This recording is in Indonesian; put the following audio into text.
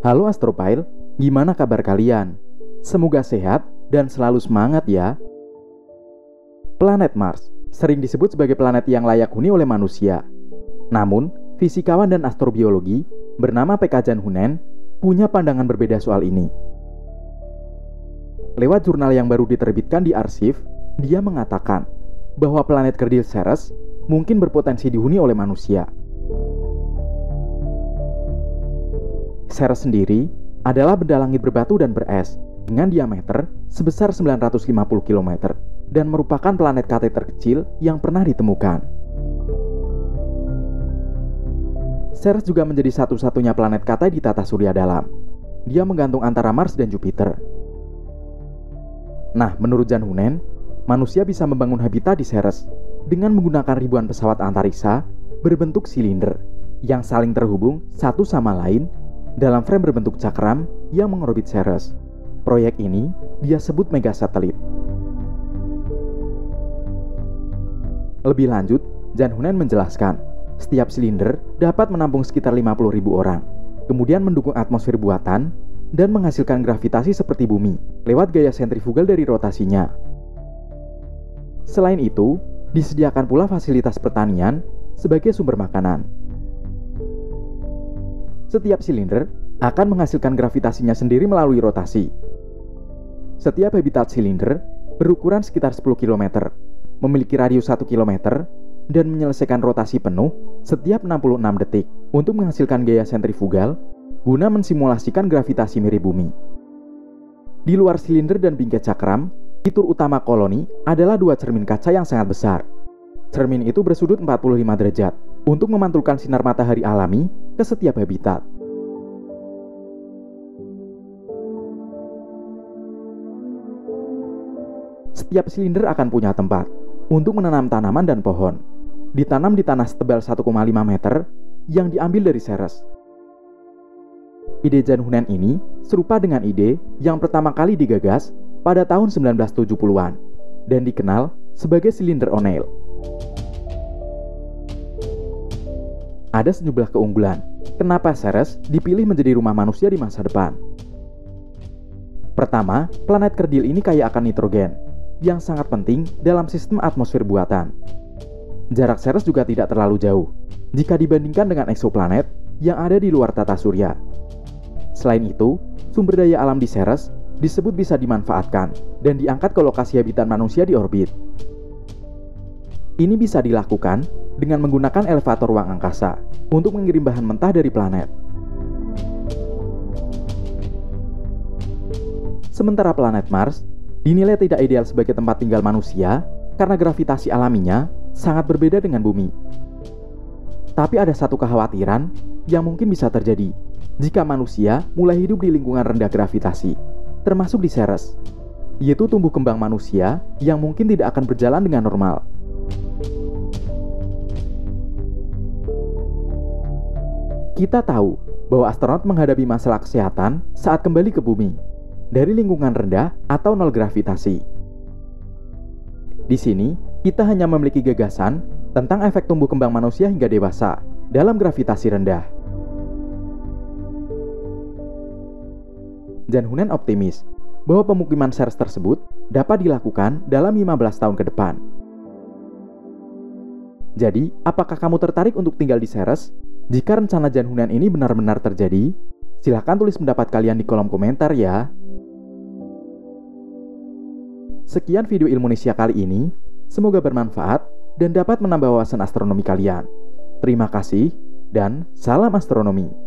Halo Astropile, gimana kabar kalian? Semoga sehat dan selalu semangat ya. Planet Mars sering disebut sebagai planet yang layak huni oleh manusia. Namun, fisikawan dan astrobiologi bernama Pekka Janhunen punya pandangan berbeda soal ini. Lewat jurnal yang baru diterbitkan di Arsip, dia mengatakan bahwa planet kerdil Ceres mungkin berpotensi dihuni oleh manusia. Ceres sendiri adalah benda langit berbatu dan beres dengan diameter sebesar 950 km dan merupakan planet KT terkecil yang pernah ditemukan. Ceres juga menjadi satu-satunya planet KT di tata surya dalam. Dia menggantung antara Mars dan Jupiter. Nah, menurut Janhunen, manusia bisa membangun habitat di Ceres dengan menggunakan ribuan pesawat antariksa berbentuk silinder yang saling terhubung satu sama lain dalam frame berbentuk cakram yang mengorbit Ceres. Proyek ini dia sebut megasatelit. Lebih lanjut, Janhunen menjelaskan, setiap silinder dapat menampung sekitar 50.000 orang, kemudian mendukung atmosfer buatan dan menghasilkan gravitasi seperti bumi lewat gaya sentrifugal dari rotasinya. Selain itu, disediakan pula fasilitas pertanian sebagai sumber makanan. Setiap silinder akan menghasilkan gravitasinya sendiri melalui rotasi. Setiap habitat silinder berukuran sekitar 10 km, memiliki radius 1 km, dan menyelesaikan rotasi penuh setiap 66 detik untuk menghasilkan gaya sentrifugal guna mensimulasikan gravitasi mirip bumi. Di luar silinder dan bingkai cakram, fitur utama koloni adalah dua cermin kaca yang sangat besar. Cermin itu bersudut 45 derajat untuk memantulkan sinar matahari alami ke setiap habitat. Setiap silinder akan punya tempat untuk menanam tanaman dan pohon. Ditanam di tanah setebal 1,5 meter yang diambil dari Ceres. Ide Janhunen ini serupa dengan ide yang pertama kali digagas pada tahun 1970-an dan dikenal sebagai silinder O'Neill. Ada sejumlah keunggulan kenapa Ceres dipilih menjadi rumah manusia di masa depan. Pertama, planet kerdil ini kaya akan nitrogen yang sangat penting dalam sistem atmosfer buatan. Jarak Ceres juga tidak terlalu jauh jika dibandingkan dengan eksoplanet yang ada di luar tata surya. Selain itu, sumber daya alam di Ceres disebut bisa dimanfaatkan dan diangkat ke lokasi habitat manusia di orbit. Ini bisa dilakukan dengan menggunakan elevator ruang angkasa untuk mengirim bahan mentah dari planet. Sementara planet Mars dinilai tidak ideal sebagai tempat tinggal manusia karena gravitasi alaminya sangat berbeda dengan bumi. Tapi ada satu kekhawatiran yang mungkin bisa terjadi jika manusia mulai hidup di lingkungan rendah gravitasi, termasuk di Ceres, yaitu tumbuh kembang manusia yang mungkin tidak akan berjalan dengan normal. Kita tahu bahwa astronot menghadapi masalah kesehatan saat kembali ke bumi dari lingkungan rendah atau nol gravitasi. Di sini, kita hanya memiliki gagasan tentang efek tumbuh kembang manusia hingga dewasa dalam gravitasi rendah. Janhunen optimis bahwa pemukiman Ceres tersebut dapat dilakukan dalam 15 tahun ke depan. Jadi, apakah kamu tertarik untuk tinggal di Ceres? Jika rencana Janhunen ini benar-benar terjadi, silahkan tulis pendapat kalian di kolom komentar ya. Sekian video Ilmunesia kali ini, semoga bermanfaat dan dapat menambah wawasan astronomi kalian. Terima kasih dan salam astronomi.